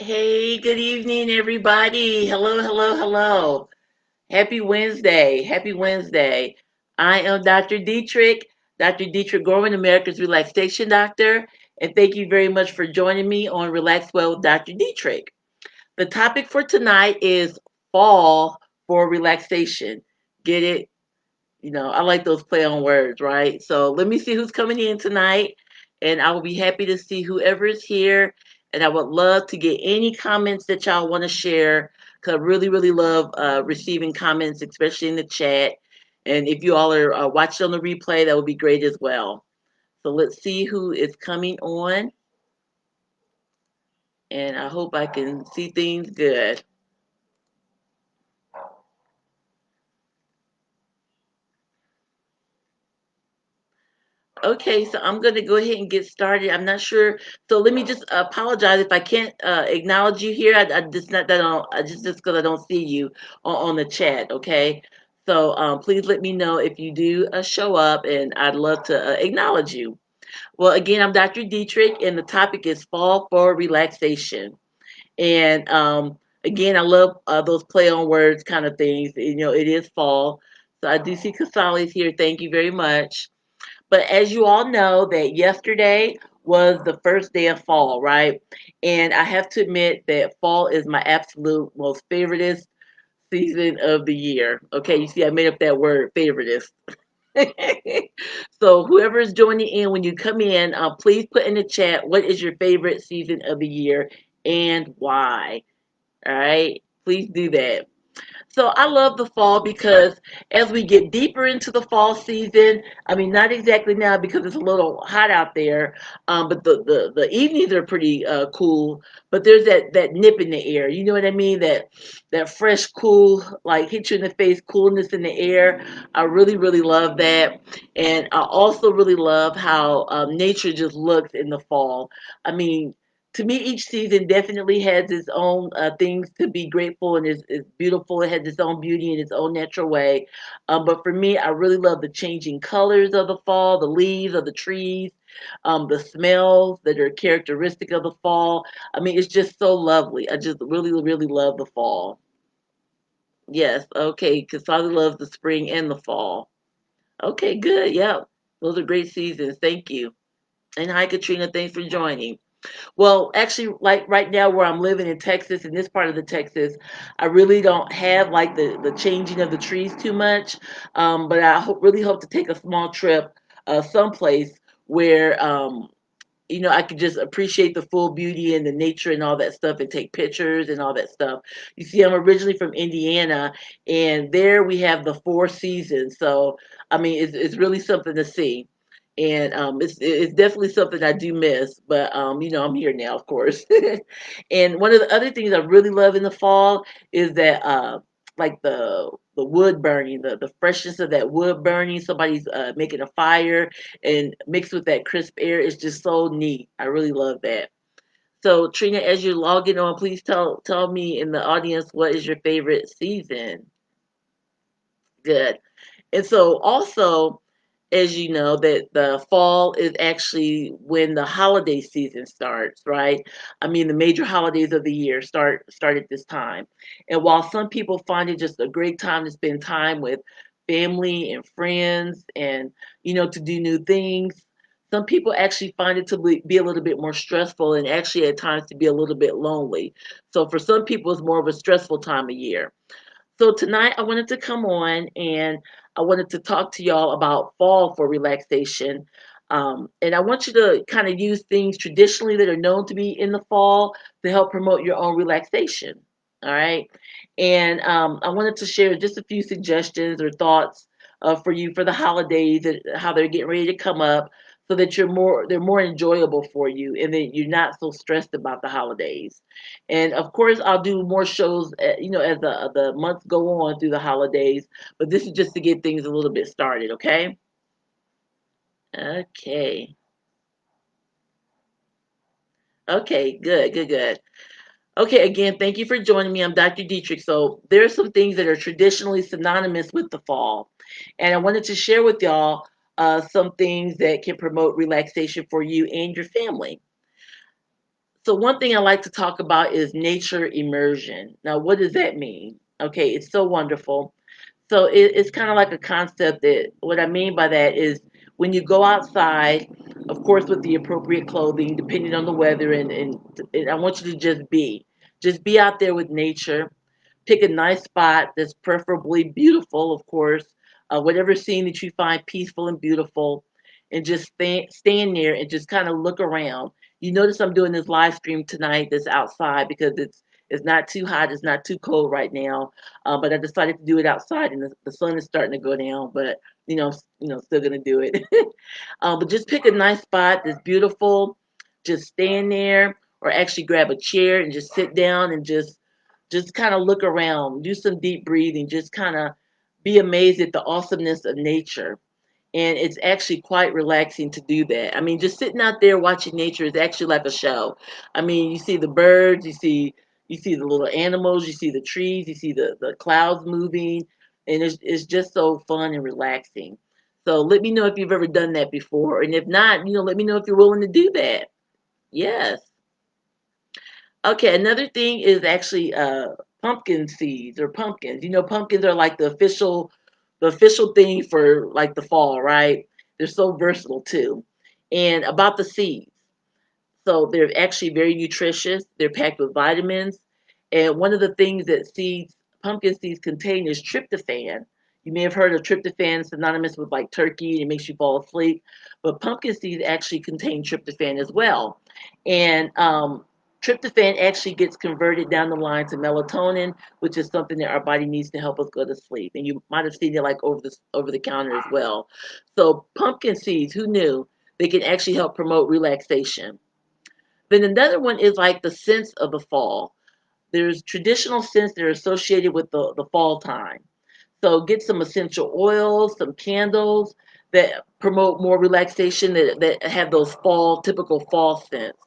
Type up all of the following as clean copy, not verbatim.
Hey, good evening, everybody. Hello, hello, hello. Happy Wednesday. Happy Wednesday. I am Dr. Dietrich, Dr. Dietrich Gorman, America's Relaxation Doctor, and thank you very much for joining me on Relax Well with Dr. Dietrich. The topic for tonight is fall for relaxation. Get it? I like those play on words, right? So let me see who's coming in tonight, and I will be happy to see whoever is here. And I would love to get any comments that y'all want to share because I really, really love receiving comments, especially in the chat. And if you all are watching on the replay, that would be great as well. So let's see who is coming on, and I hope I can see things good. Okay, so I'm going to go ahead and get started. I'm not sure. So let me just apologize if I can't acknowledge you here. I just not that I don't, I just because I don't see you on the chat. Okay, so please let me know if you do show up, and I'd love to acknowledge you. Well, again, I'm Dr. Dietrich, and the topic is fall for relaxation. And again, I love those play on words kind of things. It is fall, so I do see Casali's here. Thank you very much. But as you all know, that yesterday was the first day of fall, right? And I have to admit that fall is my absolute most favoriteest season of the year. Okay, you see, I made up that word, favoritist. So whoever is joining in, when you come in, please put in the chat what is your favorite season of the year and why. All right, please do that. So I love the fall because as we get deeper into the fall season, I mean, not exactly now because it's a little hot out there, but the evenings are pretty cool. But there's that nip in the air. You know what I mean? That fresh, cool, like hit you in the face, coolness in the air. I really, really love that, and I also really love how nature just looks in the fall. I mean, to me, each season definitely has its own things to be grateful and is beautiful. It has its own beauty in its own natural way. But for me, I really love the changing colors of the fall, the leaves of the trees, the smells that are characteristic of the fall. I mean, it's just so lovely. I just really, really love the fall. Yes, okay, because I love the spring and the fall. Okay, good. Yeah, those are great seasons. Thank you. And hi, Katrina. Thanks for joining. Well, actually, like right now where I'm living in Texas, in this part of the Texas, I really don't have like the changing of the trees too much. But I really hope to take a small trip someplace where I could just appreciate the full beauty and the nature and all that stuff and take pictures and all that stuff. You see, I'm originally from Indiana, and there we have the four seasons. So, I mean, it's really something to see. And it's definitely something I do miss, but I'm here now, of course. And one of the other things I really love in the fall is that like the wood burning, the freshness of that wood burning. Somebody's making a fire, and mixed with that crisp air is just so neat. I really love that. So Trina, as you're logging on, please tell me in the audience what is your favorite season. Good. And so also, as you know, that the fall is actually when the holiday season starts, right? I mean, the major holidays of the year start at this time. And while some people find it just a great time to spend time with family and friends and to do new things, some people actually find it to be a little bit more stressful and actually at times to be a little bit lonely. So for some people, it's more of a stressful time of year. So tonight I wanted to come on and I wanted to talk to y'all about fall for relaxation. And I want you to kind of use things traditionally that are known to be in the fall to help promote your own relaxation. All right. And I wanted to share just a few suggestions or thoughts for you for the holidays and how they're getting ready to come up so that they're more enjoyable for you and that you're not so stressed about the holidays. And of course, I'll do more shows, as the months go on through the holidays. But this is just to get things a little bit started, okay? Okay. Okay, good, good, good. Okay, again, thank you for joining me. I'm Dr. Dietrich. So there are some things that are traditionally synonymous with the fall. And I wanted to share with y'all some things that can promote relaxation for you and your family. So one thing I like to talk about is nature immersion. Now, what does that mean? Okay, it's so wonderful. So it's kind of like a concept that what I mean by that is when you go outside, of course, with the appropriate clothing, depending on the weather, and I want you to just be out there with nature. Pick a nice spot that's preferably beautiful, of course, whatever scene that you find peaceful and beautiful, and just stand there and just kind of look around. You notice I'm doing this live stream tonight that's outside because it's not too hot, it's not too cold right now, but I decided to do it outside, and the sun is starting to go down, but still gonna do it. But just pick a nice spot that's beautiful. Just stand there, or actually grab a chair and just sit down and just kind of look around, do some deep breathing, just kind of be amazed at the awesomeness of nature. And it's actually quite relaxing to do that. I mean, just sitting out there watching nature is actually like a show. I mean, you see the birds, you see the little animals, you see the trees, you see the clouds moving, and it's just so fun and relaxing. So let me know if you've ever done that before, and if not, let me know if you're willing to do that. Yes. Okay, another thing is actually pumpkin seeds or pumpkins. Pumpkins are like the official thing for like the fall, right? They're so versatile too. And about the seeds. So they're actually very nutritious. They're packed with vitamins. And one of the things that pumpkin seeds contain is tryptophan. You may have heard of tryptophan, synonymous with like turkey, and it makes you fall asleep. But pumpkin seeds actually contain tryptophan as well. And tryptophan actually gets converted down the line to melatonin, which is something that our body needs to help us go to sleep. And you might have seen it like over the counter as well. So pumpkin seeds, who knew? They can actually help promote relaxation. Then another one is like the scents of the fall. There's traditional scents that are associated with the fall time. So get some essential oils, some candles that promote more relaxation, that have those typical fall scents.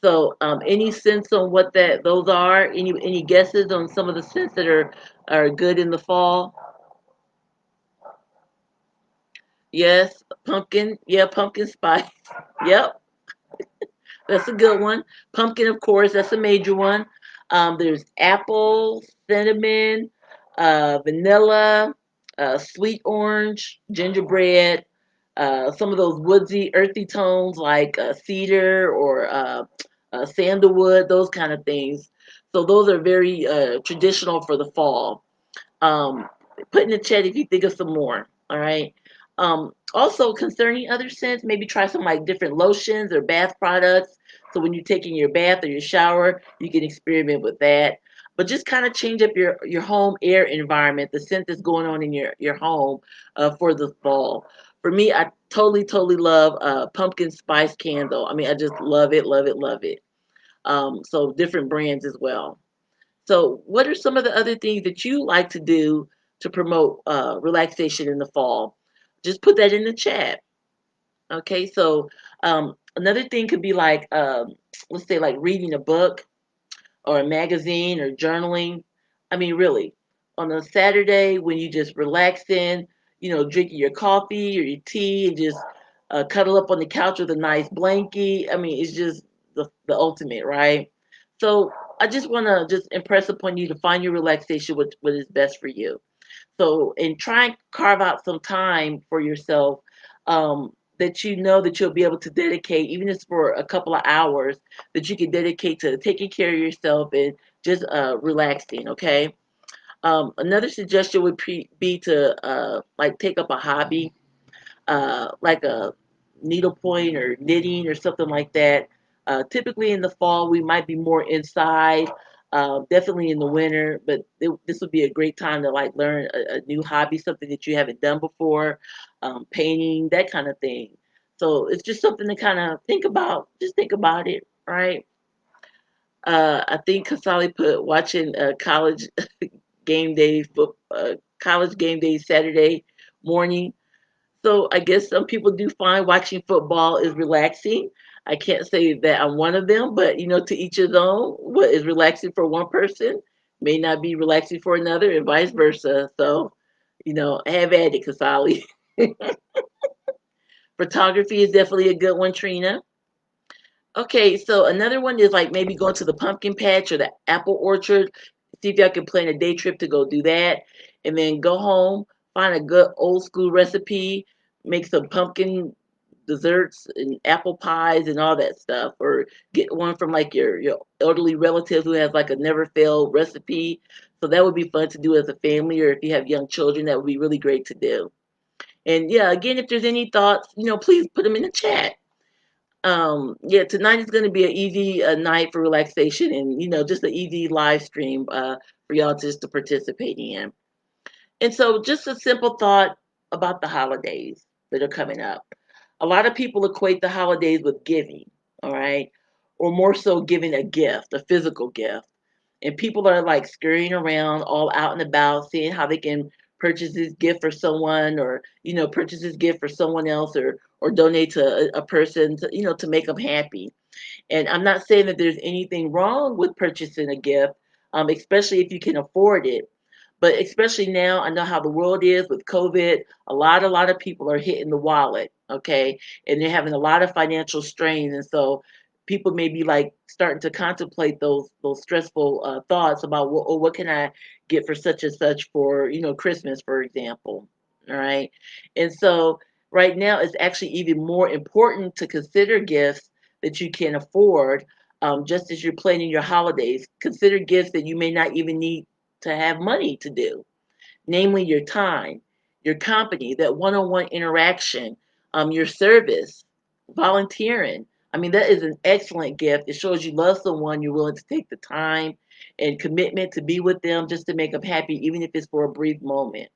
So any sense on what those are? Any guesses on some of the scents that are good in the fall? Yes, pumpkin. Yeah, pumpkin spice. Yep. That's a good one. Pumpkin, of course, that's a major one. There's apple, cinnamon, vanilla, sweet orange, gingerbread, some of those woodsy, earthy tones like cedar or sandalwood, those kind of things. So those are very traditional for the fall. Um, Put in the chat if you think of some more. All right. Also, concerning other scents, maybe try some like different lotions or bath products. So when you're taking your bath or your shower, you can experiment with that. But just kind of change up your home air environment, the scent that's going on in your home for the fall. For me, I totally, totally love pumpkin spice candle. I mean, I just love it, love it, love it. So different brands as well. So, what are some of the other things that you like to do to promote relaxation in the fall? Just put that in the chat. Okay, so another thing could be like, let's say, like reading a book or a magazine or journaling. I mean, really, on a Saturday when you just relax in, drinking your coffee or your tea and just cuddle up on the couch with a nice blankie. I mean, it's just the ultimate, right? So I just want to just impress upon you to find your relaxation, what is best for you. So, and try and carve out some time for yourself that you know that you'll be able to dedicate, even if it's for a couple of hours, that you can dedicate to taking care of yourself and just relaxing. Okay. Another suggestion would be to like take up a hobby, like a needlepoint or knitting or something like that. Typically in the fall, we might be more inside. Definitely in the winter, but this would be a great time to like learn a new hobby, something that you haven't done before, painting, that kind of thing. So it's just something to kind of think about. Just think about it, right? I think Kasali put watching game day, college game day Saturday morning. So I guess some people do find watching football is relaxing. I can't say that I'm one of them, but to each his own. What is relaxing for one person may not be relaxing for another, and vice versa. So, have at it, Kasali. Photography is definitely a good one, Trina. Okay, so another one is like maybe go to the pumpkin patch or the apple orchard. See if y'all can plan a day trip to go do that. And then go home, find a good old school recipe, make some pumpkin desserts and apple pies and all that stuff. Or get one from like your elderly relative who has like a never fail recipe. So that would be fun to do as a family, or if you have young children, that would be really great to do. And yeah, again, if there's any thoughts, please put them in the chat. Yeah, tonight is going to be an easy night for relaxation, and just an easy live stream for y'all just to participate in. And so, just a simple thought about the holidays that are coming up. A lot of people equate the holidays with giving, all right, or more so giving a gift, a physical gift. And people are like scurrying around, all out and about, seeing how they can purchase this gift for someone, or purchase this gift for someone else, or donate to a person to to make them happy. And I'm not saying that there's anything wrong with purchasing a gift, especially if you can afford it. But especially now, I know how the world is with COVID. A lot of people are hitting the wallet, okay, and they're having a lot of financial strain, and so people may be like starting to contemplate those stressful thoughts about what can I get for such and such for Christmas, for example. All right, and so right now it's actually even more important to consider gifts that you can afford, just as you're planning your holidays. Consider gifts that you may not even need to have money to do, namely your time, your company, that one on one interaction, your service, volunteering. I mean, that is an excellent gift. It shows you love someone, you're willing to take the time and commitment to be with them just to make them happy, even if it's for a brief moment.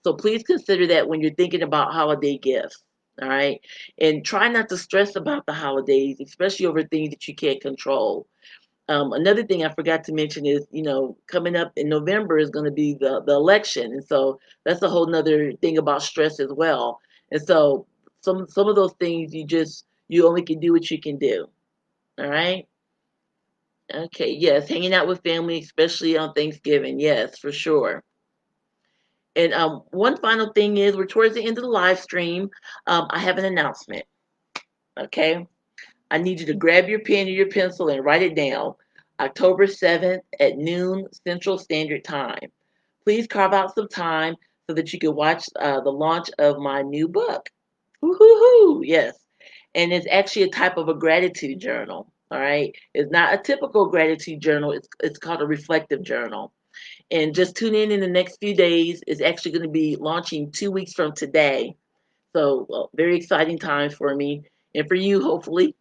So please consider that when you're thinking about holiday gifts. All right. And try not to stress about the holidays, especially over things that you can't control. Another thing I forgot to mention is, coming up in November is going to be the election. And so that's a whole nother thing about stress as well. And so some of those things you only can do what you can do. All right. Okay. Yes. Hanging out with family, especially on Thanksgiving. Yes, for sure. And one final thing is we're towards the end of the live stream. I have an announcement. Okay. I need you to grab your pen or your pencil and write it down. October 7th at noon Central Standard Time. Please carve out some time so that you can watch the launch of my new book. Woo-hoo-hoo, yes. And it's actually a type of a gratitude journal. All right. It's not a typical gratitude journal. It's called a reflective journal. And just tune in the next few days. It's actually going to be launching 2 weeks from today. So, well, very exciting times for me and for you, hopefully.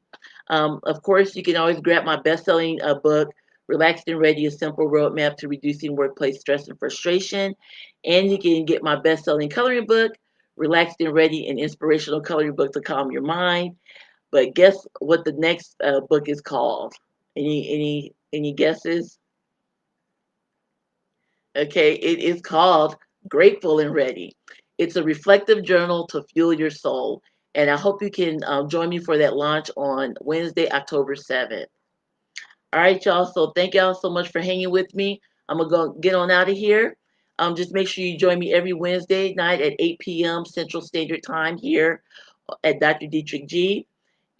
Of course, you can always grab my best-selling book, Relaxed and Ready: A Simple Roadmap to Reducing Workplace Stress and Frustration. And you can get my best-selling coloring book, Relaxed and Ready: An Inspirational Coloring Book to Calm Your Mind. But guess what the next book is called? Any guesses? Okay, it is called Grateful and Ready. It's a reflective journal to fuel your soul. And I hope you can join me for that launch on Wednesday, October 7th. All right, y'all. So thank y'all so much for hanging with me. I'm going to go get on out of here. Just make sure you join me every Wednesday night at 8 p.m. Central Standard Time here at Dr. Dietrich G.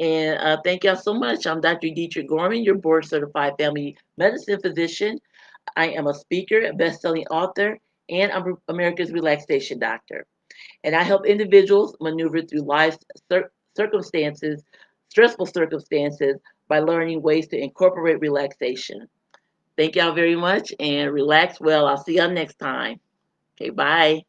And thank y'all so much. I'm Dr. Dietrich Gorman, your board certified family medicine physician. I am a speaker, a best-selling author, and I'm America's relaxation doctor. And I help individuals maneuver through life's circumstances, stressful circumstances, by learning ways to incorporate relaxation. Thank y'all very much and relax well. I'll see y'all next time. Okay, bye.